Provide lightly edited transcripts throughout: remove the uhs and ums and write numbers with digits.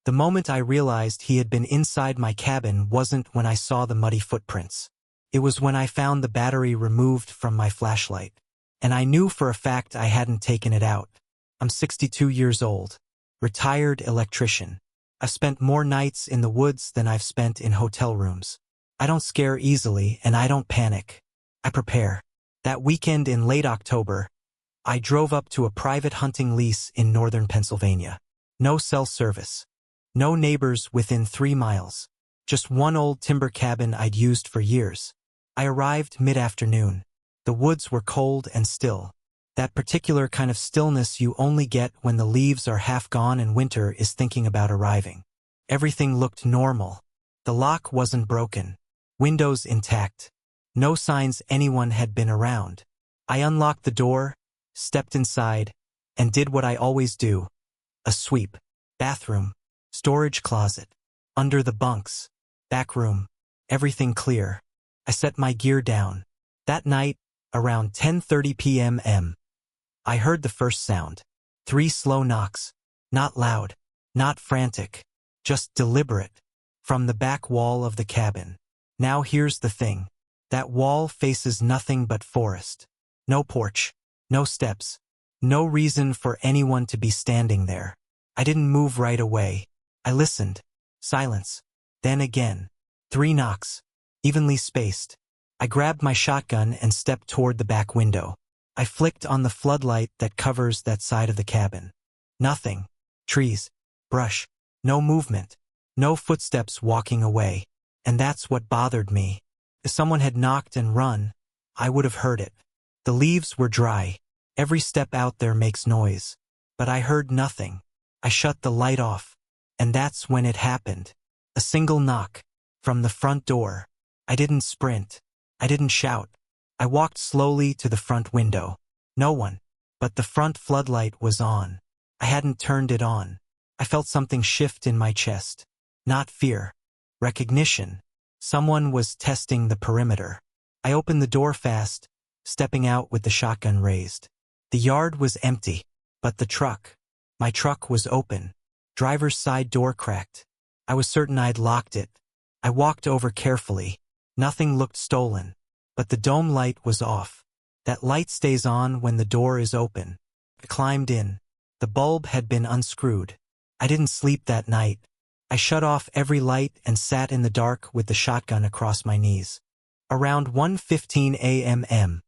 The moment I realized he had been inside my cabin wasn't when I saw the muddy footprints. It was when I found the battery removed from my flashlight. And I knew for a fact I hadn't taken it out. I'm 62 years old. Retired electrician. I've spent more nights in the woods than I've spent in hotel rooms. I don't scare easily and I don't panic. I prepare. That weekend in late October, I drove up to a private hunting lease in northern Pennsylvania. No cell service. No neighbors within 3 miles. Just one old timber cabin I'd used for years. I arrived mid-afternoon. The woods were cold and still. That particular kind of stillness you only get when the leaves are half gone and winter is thinking about arriving. Everything looked normal. The lock wasn't broken. Windows intact. No signs anyone had been around. I unlocked the door, stepped inside, and did what I always do. A sweep. Bathroom. Storage closet. Under the bunks. Back room. Everything clear. I set my gear down. That night, around 10:30 p.m. I heard the first sound. 3 slow knocks. Not loud. Not frantic. Just deliberate. From the back wall of the cabin. Now here's the thing. That wall faces nothing but forest. No porch. No steps. No reason for anyone to be standing there. I didn't move right away. I listened. Silence. Then again. 3 knocks. Evenly spaced. I grabbed my shotgun and stepped toward the back window. I flicked on the floodlight that covers that side of the cabin. Nothing. Trees. Brush. No movement. No footsteps walking away. And that's what bothered me. If someone had knocked and run, I would have heard it. The leaves were dry. Every step out there makes noise. But I heard nothing. I shut the light off. And that's when it happened. A single knock. From the front door. I didn't sprint. I didn't shout. I walked slowly to the front window. No one. But the front floodlight was on. I hadn't turned it on. I felt something shift in my chest. Not fear. Recognition. Someone was testing the perimeter. I opened the door fast, stepping out with the shotgun raised. The yard was empty. But the truck. My truck was open. Driver's side door cracked. I was certain I'd locked it. I walked over carefully. Nothing looked stolen. But the dome light was off. That light stays on when the door is open. I climbed in. The bulb had been unscrewed. I didn't sleep that night. I shut off every light and sat in the dark with the shotgun across my knees. Around 1:15 a.m.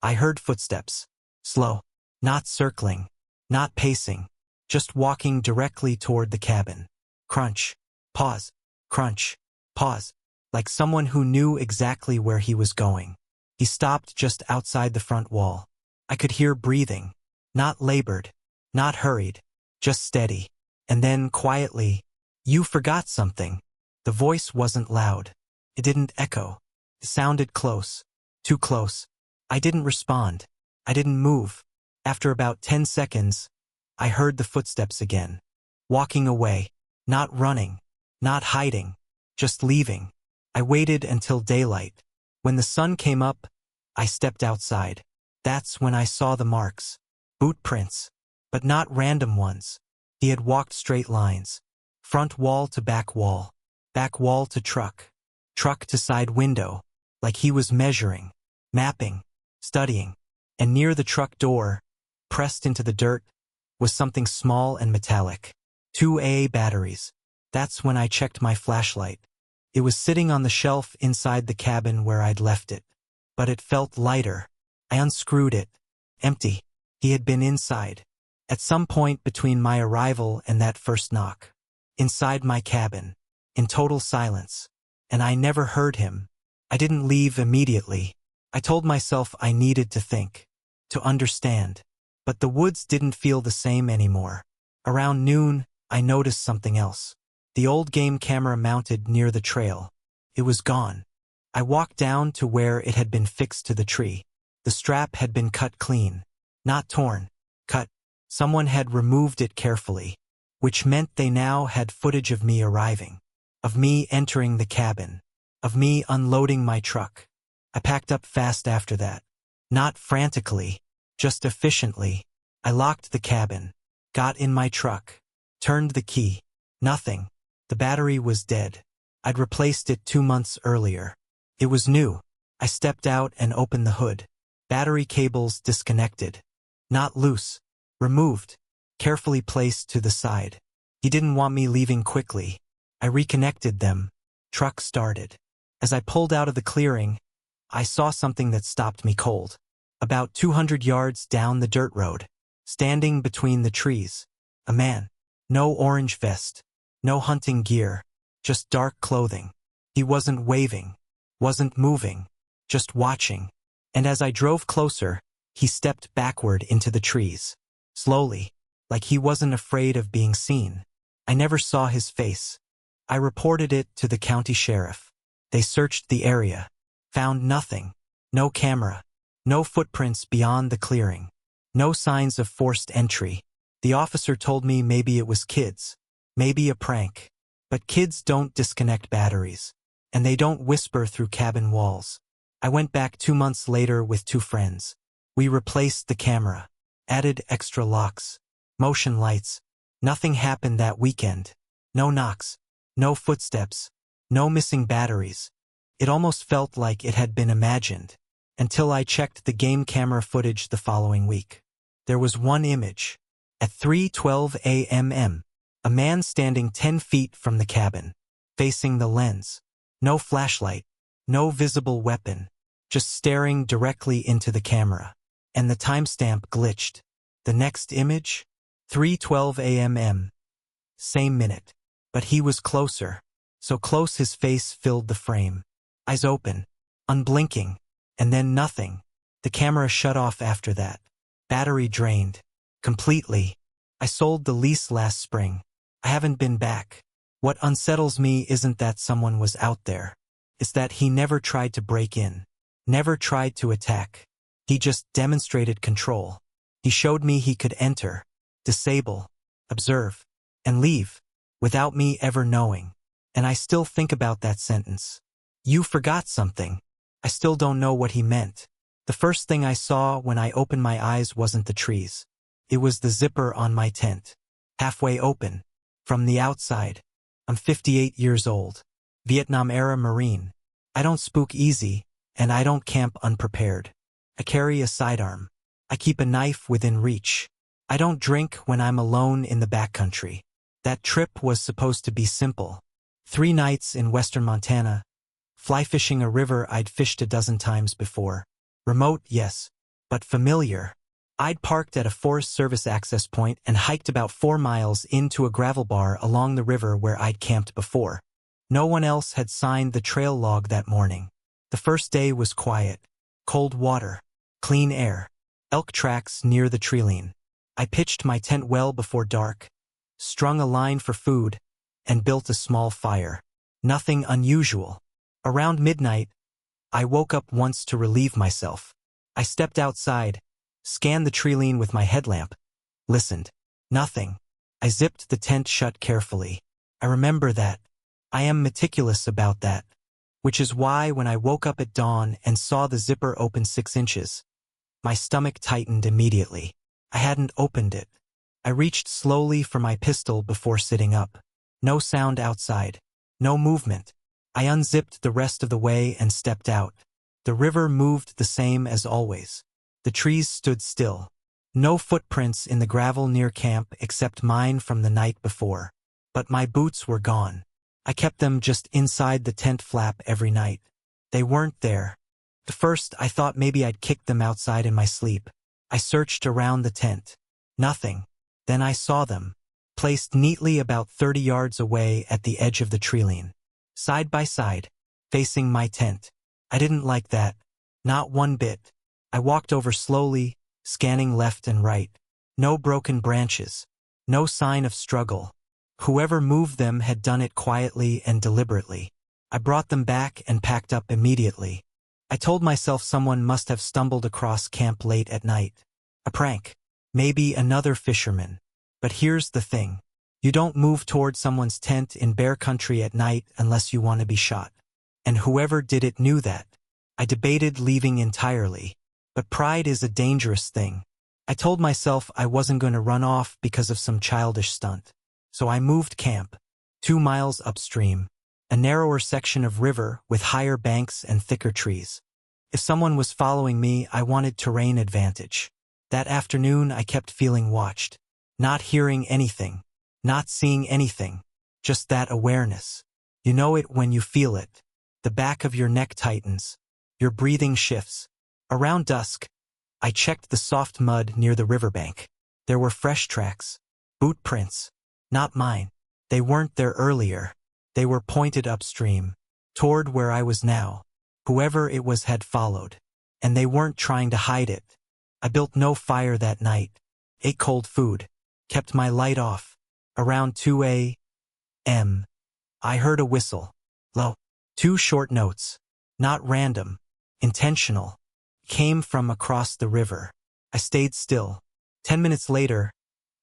I heard footsteps. Slow. Not circling. Not pacing. Just walking directly toward the cabin. Crunch. Pause. Crunch. Pause. Like someone who knew exactly where he was going. He stopped just outside the front wall. I could hear breathing. Not labored. Not hurried. Just steady. And then, quietly, "You forgot something." The voice wasn't loud. It didn't echo. It sounded close. Too close. I didn't respond. I didn't move. After about 10 seconds, I heard the footsteps again. Walking away. Not running. Not hiding. Just leaving. I waited until daylight. When the sun came up, I stepped outside. That's when I saw the marks. Boot prints. But not random ones. He had walked straight lines. Front wall to back wall. Back wall to truck. Truck to side window. Like he was measuring. Mapping. Studying. And near the truck door, pressed into the dirt, was something small and metallic. 2 AA batteries. That's when I checked my flashlight. It was sitting on the shelf inside the cabin where I'd left it. But it felt lighter. I unscrewed it. Empty. He had been inside. At some point between my arrival and that first knock. Inside my cabin. In total silence. And I never heard him. I didn't leave immediately. I told myself I needed to think. To understand. But the woods didn't feel the same anymore. Around noon, I noticed something else. The old game camera mounted near the trail. It was gone. I walked down to where it had been fixed to the tree. The strap had been cut clean. Not torn. Cut. Someone had removed it carefully. Which meant they now had footage of me arriving. Of me entering the cabin. Of me unloading my truck. I packed up fast after that. Not frantically. Just efficiently. I locked the cabin. Got in my truck. Turned the key. Nothing. The battery was dead. I'd replaced it 2 months earlier. It was new. I stepped out and opened the hood. Battery cables disconnected. Not loose. Removed. Carefully placed to the side. He didn't want me leaving quickly. I reconnected them. Truck started. As I pulled out of the clearing, I saw something that stopped me cold. About 200 yards down the dirt road, standing between the trees, a man. No orange vest. No hunting gear. Just dark clothing. He wasn't waving. Wasn't moving. Just watching. And as I drove closer, he stepped backward into the trees. Slowly. Like he wasn't afraid of being seen. I never saw his face. I reported it to the county sheriff. They searched the area. Found nothing. No camera. No footprints beyond the clearing. No signs of forced entry. The officer told me maybe it was kids. Maybe a prank. But kids don't disconnect batteries. And they don't whisper through cabin walls. I went back 2 months later with 2 friends. We replaced the camera. Added extra locks. Motion lights. Nothing happened that weekend. No knocks. No footsteps. No missing batteries. It almost felt like it had been imagined. Until I checked the game camera footage the following week. There was one image. At 3:12 a.m. A man standing 10 feet from the cabin. Facing the lens. No flashlight. No visible weapon. Just staring directly into the camera. And the timestamp glitched. The next image? 3:12 a.m. Same minute. But he was closer. So close his face filled the frame. Eyes open. Unblinking. And then nothing. The camera shut off after that. Battery drained. Completely. I sold the lease last spring. I haven't been back. What unsettles me isn't that someone was out there. It's that he never tried to break in. Never tried to attack. He just demonstrated control. He showed me he could enter, disable, observe, and leave, without me ever knowing. And I still think about that sentence. You forgot something. I still don't know what he meant. The first thing I saw when I opened my eyes wasn't the trees. It was the zipper on my tent. Halfway open. From the outside. I'm 58 years old. Vietnam-era Marine. I don't spook easy, and I don't camp unprepared. I carry a sidearm. I keep a knife within reach. I don't drink when I'm alone in the backcountry. That trip was supposed to be simple. 3 nights in western Montana. Fly fishing a river I'd fished a dozen times before. Remote, yes, but familiar. I'd parked at a Forest Service access point and hiked about 4 miles into a gravel bar along the river where I'd camped before. No one else had signed the trail log that morning. The first day was quiet. Cold water. Clean air. Elk tracks near the treeline. I pitched my tent well before dark, strung a line for food, and built a small fire. Nothing unusual. Around midnight, I woke up once to relieve myself. I stepped outside, scanned the treeline with my headlamp, listened. Nothing. I zipped the tent shut carefully. I remember that. I am meticulous about that. Which is why when I woke up at dawn and saw the zipper open 6 inches, my stomach tightened immediately. I hadn't opened it. I reached slowly for my pistol before sitting up. No sound outside. No movement. I unzipped the rest of the way and stepped out. The river moved the same as always. The trees stood still. No footprints in the gravel near camp except mine from the night before. But my boots were gone. I kept them just inside the tent flap every night. They weren't there. At first, I thought maybe I'd kicked them outside in my sleep. I searched around the tent. Nothing. Then I saw them, placed neatly about 30 yards away at the edge of the treeline. Side by side, facing my tent. I didn't like that. Not one bit. I walked over slowly, scanning left and right. No broken branches. No sign of struggle. Whoever moved them had done it quietly and deliberately. I brought them back and packed up immediately. I told myself someone must have stumbled across camp late at night. A prank. Maybe another fisherman. But here's the thing. You don't move toward someone's tent in bear country at night unless you want to be shot. And whoever did it knew that. I debated leaving entirely. But pride is a dangerous thing. I told myself I wasn't going to run off because of some childish stunt. So I moved camp. 2 miles upstream, a narrower section of river with higher banks and thicker trees. If someone was following me, I wanted terrain advantage. That afternoon I kept feeling watched. Not hearing anything. Not seeing anything. Just that awareness. You know it when you feel it. The back of your neck tightens. Your breathing shifts. Around dusk, I checked the soft mud near the riverbank. There were fresh tracks. Boot prints. Not mine. They weren't there earlier. They were pointed upstream. Toward where I was now. Whoever it was had followed. And they weren't trying to hide it. I built no fire that night. Ate cold food. Kept my light off. Around 2 a.m. I heard a whistle. Low. 2 short notes. Not random. Intentional. Came from across the river. I stayed still. 10 minutes later,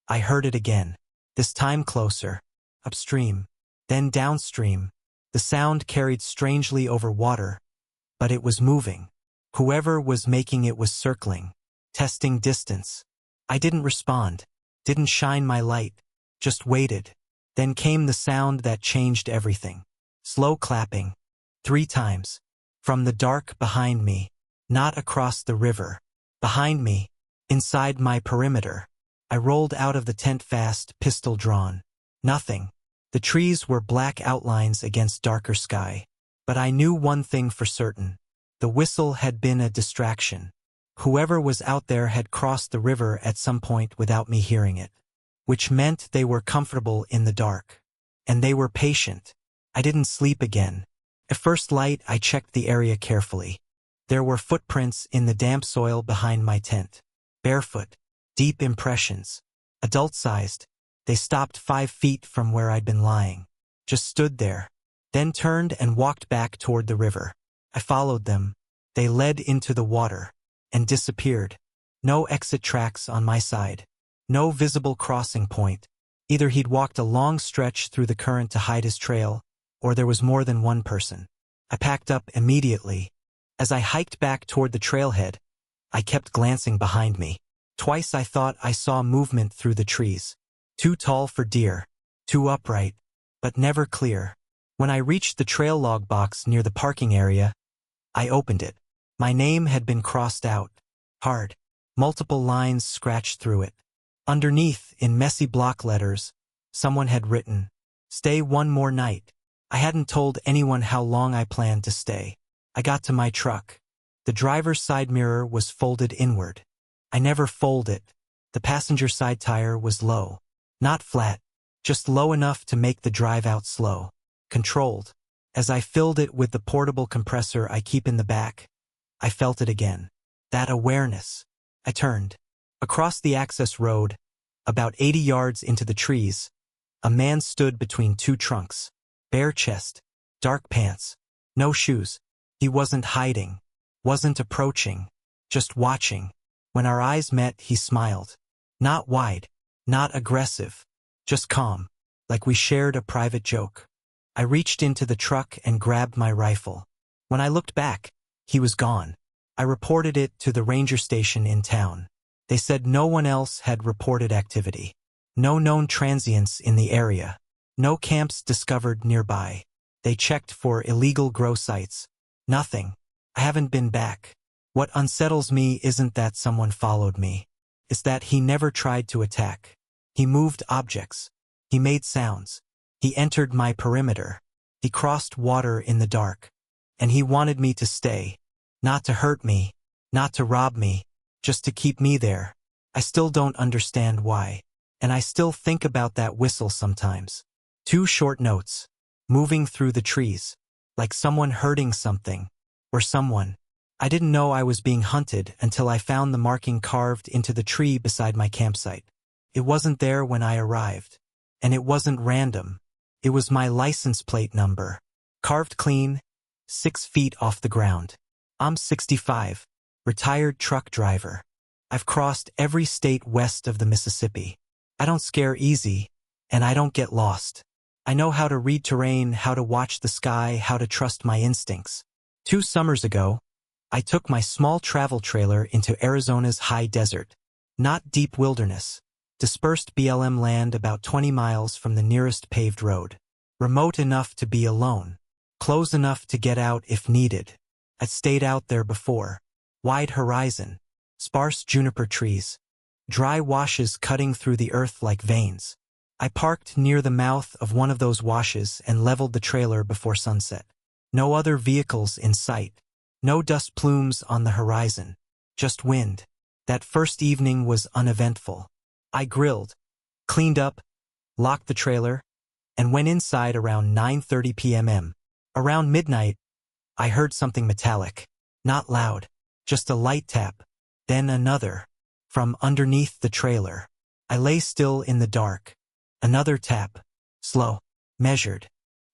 I heard it again. This time closer. Upstream. Then downstream. The sound carried strangely over water. But it was moving. Whoever was making it was circling. Testing distance. I didn't respond. Didn't shine my light. Just waited. Then came the sound that changed everything. Slow clapping. 3 times. From the dark behind me. Not across the river. Behind me. Inside my perimeter. I rolled out of the tent fast, pistol drawn. Nothing. The trees were black outlines against darker sky. But I knew one thing for certain. The whistle had been a distraction. Whoever was out there had crossed the river at some point without me hearing it. Which meant they were comfortable in the dark. And they were patient. I didn't sleep again. At first light, I checked the area carefully. There were footprints in the damp soil behind my tent. Barefoot. Deep impressions. Adult-sized. They stopped 5 feet from where I'd been lying. Just stood there. Then turned and walked back toward the river. I followed them. They led into the water. And disappeared. No exit tracks on my side. No visible crossing point. Either he'd walked a long stretch through the current to hide his trail, or there was more than one person. I packed up immediately. As I hiked back toward the trailhead, I kept glancing behind me. Twice I thought I saw movement through the trees. Too tall for deer. Too upright. But never clear. When I reached the trail log box near the parking area, I opened it. My name had been crossed out. Hard. Multiple lines scratched through it. Underneath, in messy block letters, someone had written, "Stay one more night." I hadn't told anyone how long I planned to stay. I got to my truck. The driver's side mirror was folded inward. I never fold it. The passenger side tire was low. Not flat. Just low enough to make the drive out slow. Controlled. As I filled it with the portable compressor I keep in the back, I felt it again. That awareness. I turned. Across the access road, about 80 yards into the trees, a man stood between 2 trunks. Bare chest. Dark pants. No shoes. He wasn't hiding. Wasn't approaching. Just watching. When our eyes met, he smiled. Not wide. Not aggressive. Just calm. Like we shared a private joke. I reached into the truck and grabbed my rifle. When I looked back, he was gone. I reported it to the ranger station in town. They said no one else had reported activity. No known transients in the area. No camps discovered nearby. They checked for illegal grow sites. Nothing. I haven't been back. What unsettles me isn't that someone followed me. It's that he never tried to attack. He moved objects. He made sounds. He entered my perimeter. He crossed water in the dark. And he wanted me to stay. Not to hurt me. Not to rob me. Just to keep me there. I still don't understand why. And I still think about that whistle sometimes. 2 short notes. Moving through the trees. Like someone hurting something. Or someone. I didn't know I was being hunted until I found the marking carved into the tree beside my campsite. It wasn't there when I arrived. And it wasn't random. It was my license plate number. Carved clean. 6 feet off the ground. I'm 65. Retired truck driver. I've crossed every state west of the Mississippi. I don't scare easy. And I don't get lost. I know how to read terrain, how to watch the sky, how to trust my instincts. 2 summers ago, I took my small travel trailer into Arizona's high desert. Not deep wilderness. Dispersed BLM land about 20 miles from the nearest paved road. Remote enough to be alone. Close enough to get out if needed. I'd stayed out there before. Wide horizon. Sparse juniper trees. Dry washes cutting through the earth like veins. I parked near the mouth of one of those washes and leveled the trailer before sunset. No other vehicles in sight. No dust plumes on the horizon. Just wind. That first evening was uneventful. I grilled, cleaned up, locked the trailer, and went inside around 9:30 p.m. Around midnight, I heard something metallic. Not loud, just a light tap, then another, from underneath the trailer. I lay still in the dark. Another tap, slow, measured,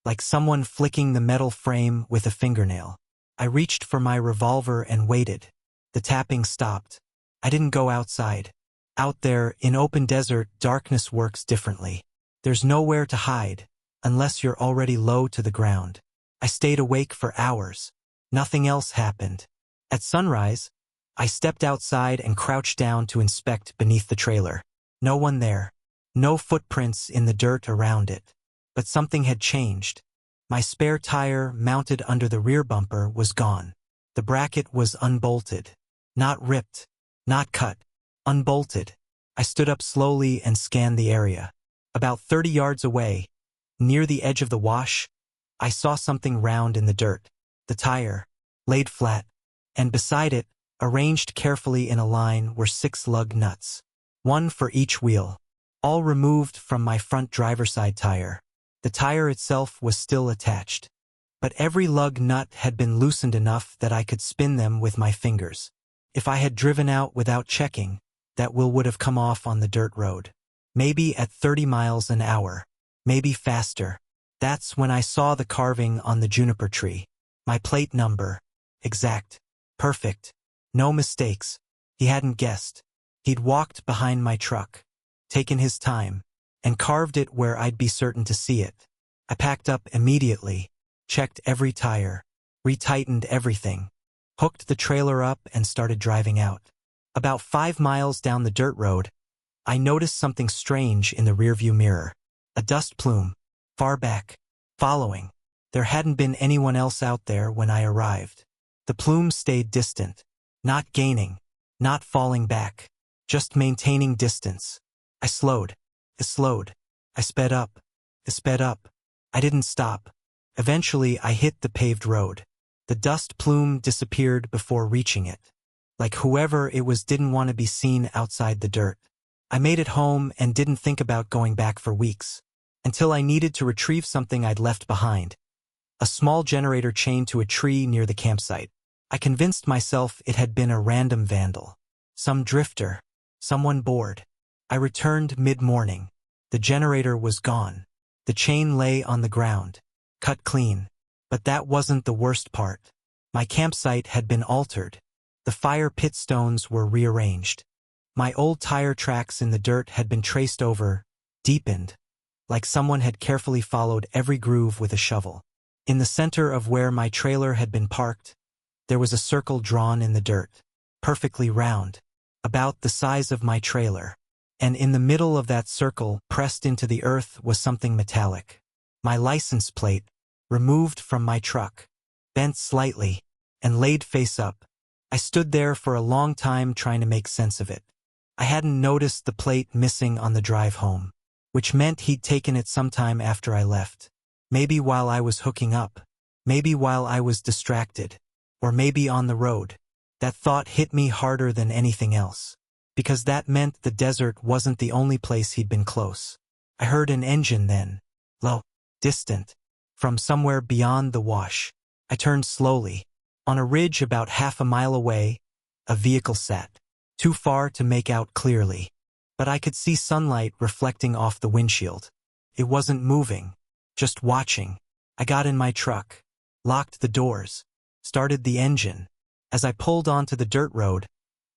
like someone flicking the metal frame with a fingernail. I reached for my revolver and waited. The tapping stopped. I didn't go outside. Out there, in open desert, darkness works differently. There's nowhere to hide, unless you're already low to the ground. I stayed awake for hours. Nothing else happened. At sunrise, I stepped outside and crouched down to inspect beneath the trailer. No one there. No footprints in the dirt around it. But something had changed. My spare tire, mounted under the rear bumper, was gone. The bracket was unbolted. Not ripped. Not cut. Unbolted. I stood up slowly and scanned the area. About 30 yards away, near the edge of the wash, I saw something round in the dirt. The tire, laid flat, and beside it, arranged carefully in a line, were 6 lug nuts. One for each wheel. All removed from my front driver's side tire. The tire itself was still attached. But every lug nut had been loosened enough that I could spin them with my fingers. If I had driven out without checking, that wheel would have come off on the dirt road. Maybe at 30 miles an hour. Maybe faster. That's when I saw the carving on the juniper tree. My plate number. Exact. Perfect. No mistakes. He hadn't guessed. He'd walked behind my truck, taken his time, and carved it where I'd be certain to see it. I packed up immediately, checked every tire, retightened everything, hooked the trailer up and started driving out. About 5 miles down the dirt road, I noticed something strange in the rearview mirror. A dust plume, far back, following. There hadn't been anyone else out there when I arrived. The plume stayed distant, not gaining, not falling back, just maintaining distance. I slowed. I slowed. I sped up. I sped up. I didn't stop. Eventually, I hit the paved road. The dust plume disappeared before reaching it. Like whoever it was didn't want to be seen outside the dirt. I made it home and didn't think about going back for weeks. Until I needed to retrieve something I'd left behind. A small generator chained to a tree near the campsite. I convinced myself it had been a random vandal. Some drifter. Someone bored. I returned mid-morning. The generator was gone. The chain lay on the ground, cut clean. But that wasn't the worst part. My campsite had been altered. The fire pit stones were rearranged. My old tire tracks in the dirt had been traced over, deepened, like someone had carefully followed every groove with a shovel. In the center of where my trailer had been parked, there was a circle drawn in the dirt, perfectly round, about the size of my trailer. And in the middle of that circle, pressed into the earth, was something metallic. My license plate, removed from my truck, bent slightly, and laid face up. I stood there for a long time trying to make sense of it. I hadn't noticed the plate missing on the drive home, which meant he'd taken it sometime after I left. Maybe while I was hooking up, maybe while I was distracted, or maybe on the road. That thought hit me harder than anything else, because that meant the desert wasn't the only place he'd been close. I heard an engine then, low, distant, from somewhere beyond the wash. I turned slowly. On a ridge about half a mile away, a vehicle sat, too far to make out clearly, but I could see sunlight reflecting off the windshield. It wasn't moving, just watching. I got in my truck, locked the doors, started the engine. As I pulled onto the dirt road,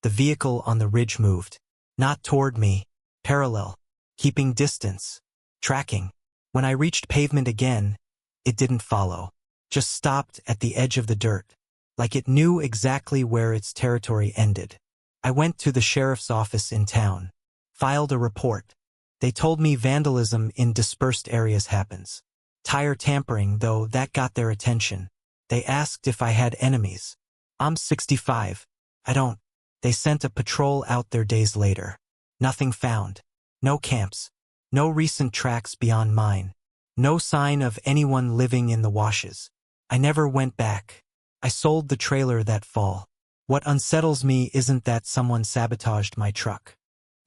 the vehicle on the ridge moved, not toward me, parallel, keeping distance, tracking. When I reached pavement again, it didn't follow, just stopped at the edge of the dirt, like it knew exactly where its territory ended. I went to the sheriff's office in town, filed a report. They told me vandalism in dispersed areas happens. Tire tampering, though, that got their attention. They asked if I had enemies. I'm 65. I don't. They sent a patrol out there days later. Nothing found. No camps. No recent tracks beyond mine. No sign of anyone living in the washes. I never went back. I sold the trailer that fall. What unsettles me isn't that someone sabotaged my truck.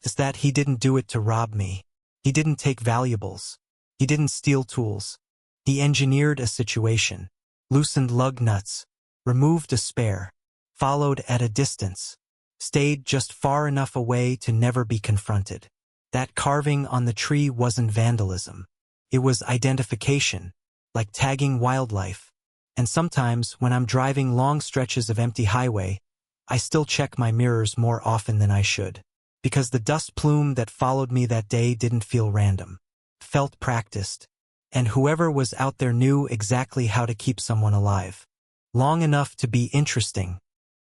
It's that he didn't do it to rob me. He didn't take valuables. He didn't steal tools. He engineered a situation, loosened lug nuts, removed a spare, followed at a distance, stayed just far enough away to never be confronted. That carving on the tree wasn't vandalism. It was identification, like tagging wildlife. And sometimes, when I'm driving long stretches of empty highway, I still check my mirrors more often than I should. Because the dust plume that followed me that day didn't feel random. Felt practiced. And whoever was out there knew exactly how to keep someone alive. Long enough to be interesting,